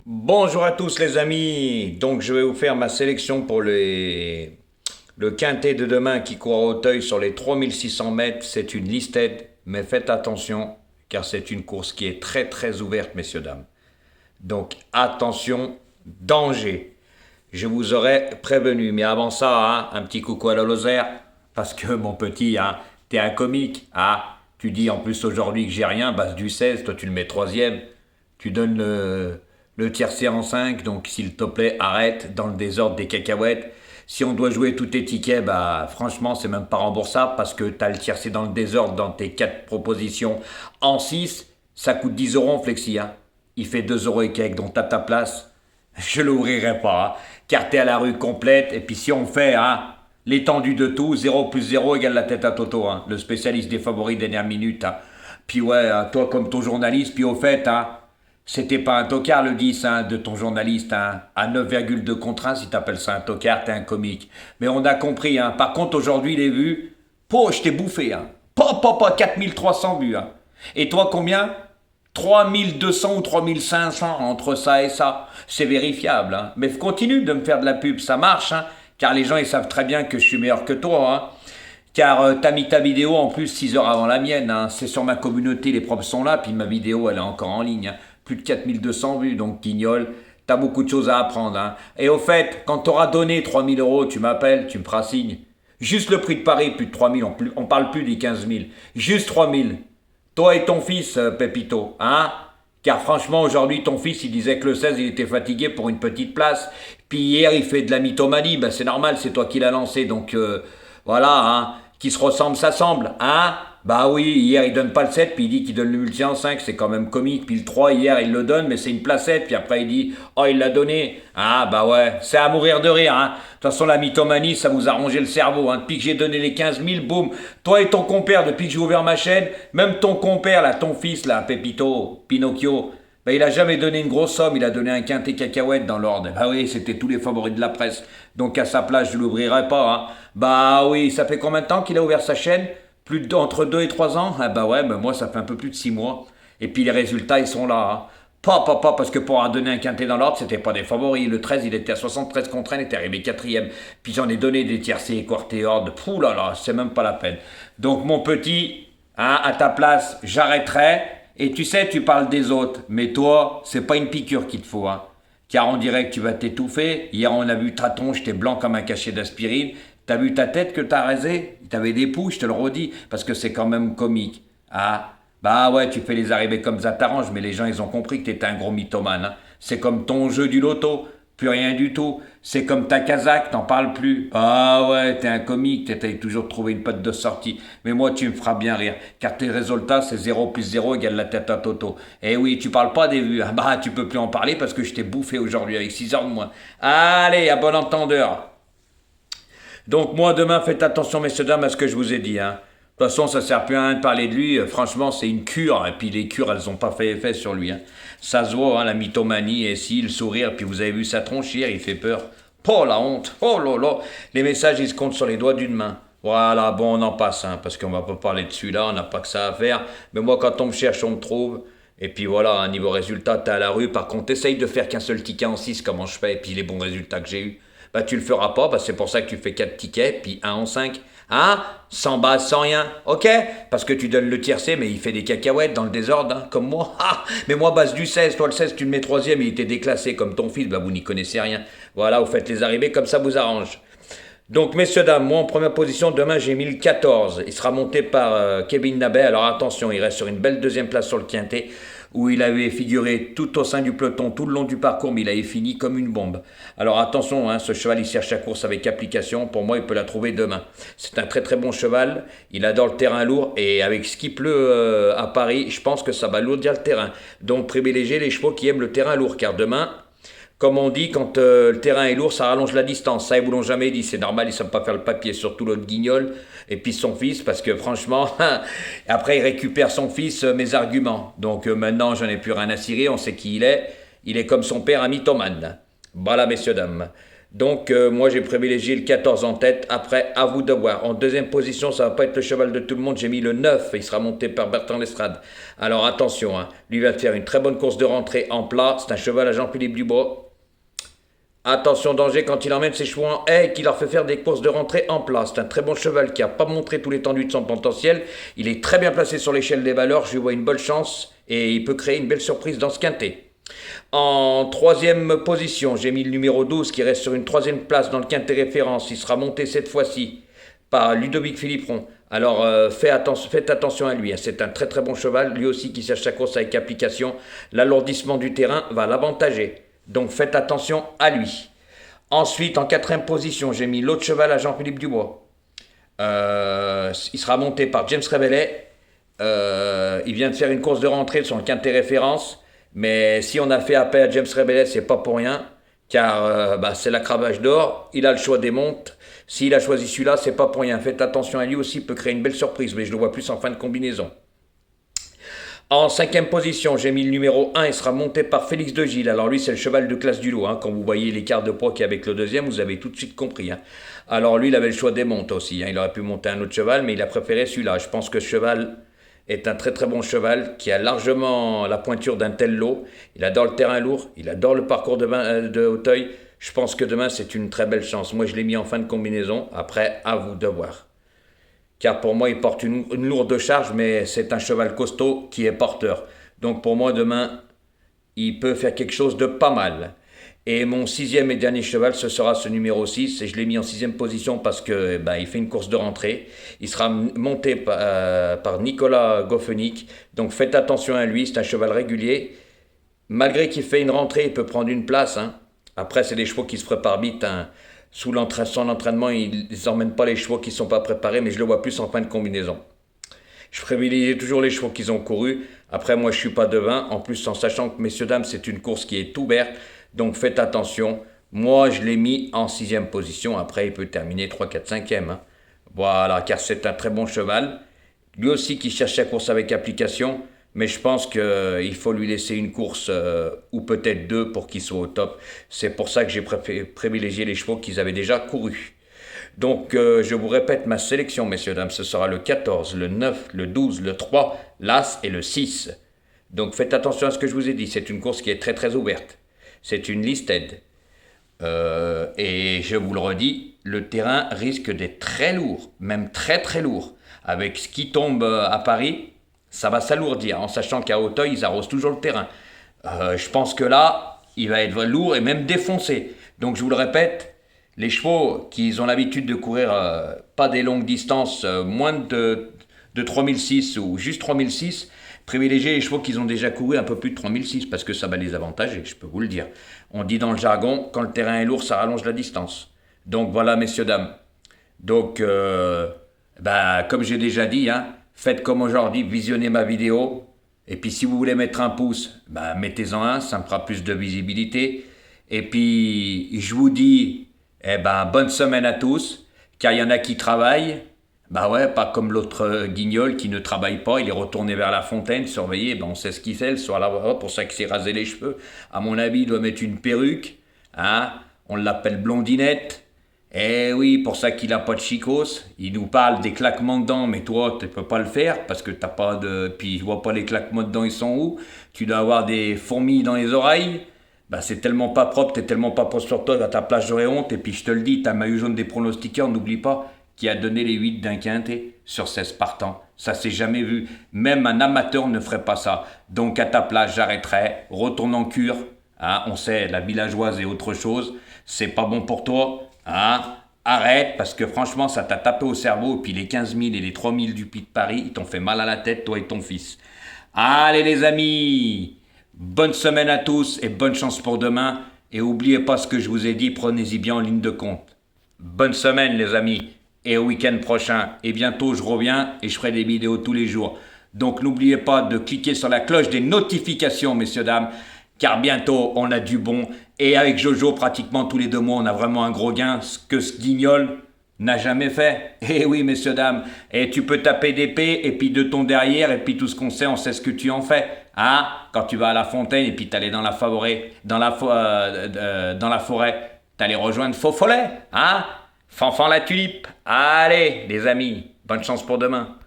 Bonjour à tous les amis, donc je vais vous faire ma sélection pour le quintet de demain qui court à Auteuil sur les 3600 mètres. C'est une listed, mais faites attention car c'est une course qui est très très ouverte messieurs dames. Donc attention, danger. Je vous aurais prévenu, mais avant ça, hein, un petit coucou à la Lozère, parce que mon petit, hein, t'es un comique. Ah, tu dis en plus aujourd'hui que j'ai rien, base du 16, toi tu le mets troisième. Tu donnes le tiercé en 5, donc s'il te plaît, arrête dans le désordre des cacahuètes. Si on doit jouer tous tes tickets, bah franchement, c'est même pas remboursable parce que t'as le tiercé dans le désordre dans tes 4 propositions en 6, ça coûte 10 euros en flexi. Hein. Il fait 2 euros et quelques, donc t'as ta place. Je l'ouvrirai pas, hein, car t'es à la rue complète. Et puis si on fait hein, l'étendue de tout, 0 plus 0 égale la tête à Toto, hein, le spécialiste des favoris dernière minute. Hein. Puis ouais, hein, toi comme ton journaliste, puis au fait, hein, c'était pas un tocard le 10 hein, de ton journaliste, hein, à 9,2 contre 1, si t'appelles ça un tocard, t'es un comique. Mais on a compris, hein. Par contre aujourd'hui les vues, je t'ai bouffé, hein. 4300 vues, hein. Et toi combien 3200 ou 3500 entre ça et ça. C'est vérifiable. Hein. Mais continue de me faire de la pub, ça marche. Hein, car les gens ils savent très bien que je suis meilleur que toi. Hein. Car t'as mis ta vidéo en plus 6 heures avant la mienne. Hein. C'est sur ma communauté, les profs sont là. Puis ma vidéo elle est encore en ligne. Hein. Plus de 4200 vues. Donc Guignol, t'as beaucoup de choses à apprendre. Hein. Et au fait, quand t'auras donné 3000 euros, tu m'appelles, tu me feras signe. Juste le prix de Paris, plus de 3000. On parle plus des 15 000. Juste 3000. Toi et ton fils, Pépito, hein? Car franchement, aujourd'hui, ton fils, il disait que le 16, il était fatigué pour une petite place. Puis hier, il fait de la mythomanie. Ben, c'est normal, c'est toi qui l'as lancé. Donc, voilà, hein. Qui se ressemble, s'assemble, hein? Bah oui, hier, il donne pas le 7, puis il dit qu'il donne le multi en 5. C'est quand même comique. Puis le 3, hier, il le donne, mais c'est une placette. Puis après, il dit, oh, il l'a donné. Ah, bah ouais, c'est à mourir de rire, hein. De toute façon, la mythomanie, ça vous a rongé le cerveau. Hein. Depuis que j'ai donné les 15 000, boum. Toi et ton compère, depuis que j'ai ouvert ma chaîne, même ton compère, là, ton fils, là, Pépito, Pinocchio, bah, il a jamais donné une grosse somme, il a donné un quintet cacahuète dans l'ordre. Bah oui, c'était tous les favoris de la presse. Donc à sa place, je l'ouvrirai pas. Hein. Bah oui, ça fait combien de temps qu'il a ouvert sa chaîne entre 2 et 3 ans. Ah bah ouais, bah moi ça fait un peu plus de 6 mois. Et puis les résultats, ils sont là. Hein. Pas, parce que pour avoir donné un quintet dans l'ordre, c'était pas des favoris. Le 13, il était à 73 contre 1, il était arrivé quatrième. Puis j'en ai donné des tiercés, quarté ordre. Pouh là là, c'est même pas la peine. Donc mon petit, hein, à ta place, j'arrêterai. Et tu sais, tu parles des autres. Mais toi, c'est pas une piqûre qu'il te faut, hein. Car on dirait que tu vas t'étouffer. Hier, on a vu ta tronche, t'es blanc comme un cachet d'aspirine. T'as vu ta tête que t'as rasée? T'avais des poux, je te le redis, parce que c'est quand même comique. Ah, bah ouais, tu fais les arrivées comme ça t'arrange, mais les gens, ils ont compris que t'étais un gros mythomane. Hein. C'est comme ton jeu du loto, plus rien du tout. C'est comme ta casaque, t'en parles plus. Ah ouais, t'es un comique, t'essayes toujours de trouver une pote de sortie. Mais moi, tu me feras bien rire, car tes résultats, c'est 0 plus 0 égale la tête à Toto. Eh oui, tu parles pas des vues. Ah bah, tu peux plus en parler parce que je t'ai bouffé aujourd'hui avec 6 heures de moins. Allez, à bon entendeur. Donc moi, demain, faites attention, messieurs, dames, à ce que je vous ai dit. Hein. De toute façon, ça sert plus à rien de parler de lui. Franchement, c'est une cure. Et puis les cures, elles n'ont pas fait effet sur lui. Hein. Ça se voit, hein, la mythomanie, et si, le sourire. Puis vous avez vu sa tronche hier, il fait peur. Oh la honte. Oh là là. Les messages, ils se comptent sur les doigts d'une main. Voilà, bon, on en passe, hein, parce qu'on va pas parler de celui-là, on n'a pas que ça à faire. Mais moi, quand on me cherche, on me trouve. Et puis voilà, un niveau résultat, t'es à la rue. Par contre, essaye de faire qu'un seul ticket en 6, comment je fais, et puis les bons résultats que j'ai eus. Bah tu le feras pas, bah c'est pour ça que tu fais 4 tickets, puis un en 5. Hein? Sans base, sans rien. Ok? Parce que tu donnes le tiercé, mais il fait des cacahuètes dans le désordre, hein, comme moi. Ah! Mais moi, base du 16, toi le 16, tu le mets troisième, il était déclassé comme ton fils, bah vous n'y connaissez rien. Voilà, vous faites les arrivées comme ça vous arrange. Donc, messieurs, dames, moi en première position, demain j'ai mis le 14. Il sera monté par Kevin Nabet. Alors attention, il reste sur une belle deuxième place sur le quintet, où il avait figuré tout au sein du peloton, tout le long du parcours, mais il avait fini comme une bombe. Alors attention, hein, ce cheval, il cherche sa course avec application. Pour moi, il peut la trouver demain. C'est un très très bon cheval. Il adore le terrain lourd, et avec ce qui pleut à Paris, je pense que ça va lourdir le terrain. Donc privilégiez les chevaux qui aiment le terrain lourd, car demain, comme on dit, quand le terrain est lourd, ça rallonge la distance. Ça, ils vous l'ont jamais dit, c'est normal, ils ne savent pas faire le papier, surtout l'autre guignol, et puis son fils, parce que franchement, après il récupère son fils mes arguments. Donc maintenant, j'en ai plus rien à cirer, on sait qui il est comme son père, un mythomane. Voilà, messieurs, dames. Donc moi j'ai privilégié le 14 en tête, après à vous de voir. En deuxième position, ça va pas être le cheval de tout le monde, j'ai mis le 9, il sera monté par Bertrand Lestrade. Alors attention, hein, lui va faire une très bonne course de rentrée en plat, c'est un cheval à Jean-Philippe Dubois. Attention danger quand il emmène ses chevaux en haie et qu'il leur fait faire des courses de rentrée en plat. C'est un très bon cheval qui n'a pas montré tout l'étendue de son potentiel. Il est très bien placé sur l'échelle des valeurs, je lui vois une bonne chance et il peut créer une belle surprise dans ce quintet. En troisième position, j'ai mis le numéro 12 qui reste sur une troisième place dans le quintet référence. Il sera monté cette fois-ci par Ludovic Philipperon. Alors faites attention à lui, hein. C'est un très très bon cheval, lui aussi qui cherche sa course avec application. L'alourdissement du terrain va l'avantager. Donc faites attention à lui. Ensuite, en quatrième position, j'ai mis l'autre cheval à Jean-Philippe Dubois. Il sera monté par James Revelet. Il vient de faire une course de rentrée sur le quintet référence. Mais si on a fait appel à James Revelet, c'est pas pour rien. Car c'est la cravache d'or. Il a le choix des montes. S'il a choisi celui-là, c'est pas pour rien. Faites attention à lui aussi, il peut créer une belle surprise. Mais je le vois plus en fin de combinaison. En cinquième position, j'ai mis le numéro 1, il sera monté par Félix de Gilles. Alors lui, c'est le cheval de classe du lot. Hein. Quand vous voyez l'écart de poids qu'il y a avec le deuxième, vous avez tout de suite compris. Hein. Alors lui, il avait le choix des montes aussi. Hein. Il aurait pu monter un autre cheval, mais il a préféré celui-là. Je pense que ce cheval est un très très bon cheval qui a largement la pointure d'un tel lot. Il adore le terrain lourd, il adore le parcours de Hauteuil. Je pense que demain, c'est une très belle chance. Moi, je l'ai mis en fin de combinaison. Après, à vous de voir. Car pour moi, il porte une lourde charge, mais c'est un cheval costaud qui est porteur. Donc pour moi, demain, il peut faire quelque chose de pas mal. Et mon sixième et dernier cheval, ce sera ce numéro 6, et je l'ai mis en sixième position parce que il fait une course de rentrée. Il sera monté par Nicolas Goffenic, donc faites attention à lui, c'est un cheval régulier. Malgré qu'il fait une rentrée, il peut prendre une place. Hein. Après, c'est des chevaux qui se préparent vite. Hein. Son entraînement, ils n'emmènent pas les chevaux qui ne sont pas préparés, mais je le vois plus en fin de combinaison. Je privilégie toujours les chevaux qu'ils ont courus. Après, moi, je ne suis pas devin. En plus, en sachant que, messieurs, dames, c'est une course qui est ouverte. Donc, faites attention. Moi, je l'ai mis en sixième position. Après, il peut terminer 3, 4, 5e. Hein. Voilà, car c'est un très bon cheval. Lui aussi qui cherche sa course avec application. Mais je pense qu'il faut lui laisser une course ou peut-être deux pour qu'il soit au top. C'est pour ça que j'ai privilégié les chevaux qu'ils avaient déjà courus. Donc je vous répète ma sélection, messieurs, dames. Ce sera le 14, le 9, le 12, le 3, l'As et le 6. Donc faites attention à ce que je vous ai dit. C'est une course qui est très très ouverte. C'est une listed. Et je vous le redis, le terrain risque d'être très lourd, même très très lourd. Avec ce qui tombe à Paris, ça va s'alourdir, en sachant qu'à Hauteuil, ils arrosent toujours le terrain. Je pense que là, il va être lourd et même défoncé. Donc je vous le répète, les chevaux qui ont l'habitude de courir pas des longues distances, moins de 3006 ou juste 3006, privilégiez les chevaux qui ont déjà couru un peu plus de 3006 parce que ça va les avantager, je peux vous le dire. On dit dans le jargon, quand le terrain est lourd, ça rallonge la distance. Donc voilà, messieurs, dames. Donc, comme j'ai déjà dit, hein, faites comme aujourd'hui, visionnez ma vidéo. Et puis si vous voulez mettre un pouce, mettez-en un, ça me fera plus de visibilité. Et puis je vous dis, bonne semaine à tous, car il y en a qui travaillent. Pas comme l'autre guignol qui ne travaille pas, il est retourné vers la fontaine, surveillé, on sait ce qu'il fait le soir là-bas, pour ça qu'il s'est rasé les cheveux. À mon avis, il doit mettre une perruque, hein, on l'appelle blondinette. Eh oui, pour ça qu'il a pas de chicos. Il nous parle des claquements de dents, mais toi, tu peux pas le faire parce que t'as pas de. Puis je vois pas les claquements de dents, ils sont où? Tu dois avoir des fourmis dans les oreilles. C'est tellement pas propre, t'es tellement pas propre sur toi, à ta place j'aurais honte. Et puis je te le dis, ta maillot jaune des pronostiqueurs, n'oublie pas, qui a donné les 8 d'un quintet sur 16 partants. Ça s'est jamais vu. Même un amateur ne ferait pas ça. Donc à ta place, j'arrêterai. Retourne en cure. Hein, on sait, la villageoise est autre chose. C'est pas bon pour toi. Hein, arrête, parce que franchement, ça t'a tapé au cerveau. Et puis les 15 000 et les 3 000 du Puy de Paris, ils t'ont fait mal à la tête, toi et ton fils. Allez les amis, bonne semaine à tous et bonne chance pour demain. Et oubliez pas ce que je vous ai dit, prenez-y bien en ligne de compte. Bonne semaine les amis, et au week-end prochain. Et bientôt je reviens et je ferai des vidéos tous les jours. Donc n'oubliez pas de cliquer sur la cloche des notifications, messieurs, dames. Car bientôt, on a du bon. Et avec Jojo, pratiquement tous les 2 mois, on a vraiment un gros gain, ce que ce guignol n'a jamais fait. Eh oui, messieurs, dames. Et tu peux taper d'épée, et puis de ton derrière, et puis tout ce qu'on sait, on sait ce que tu en fais. Hein? Quand tu vas à la fontaine, et puis t'allais dans la forêt, T'allais rejoindre Faux Follet, hein? Fanfan la tulipe. Allez, les amis, bonne chance pour demain.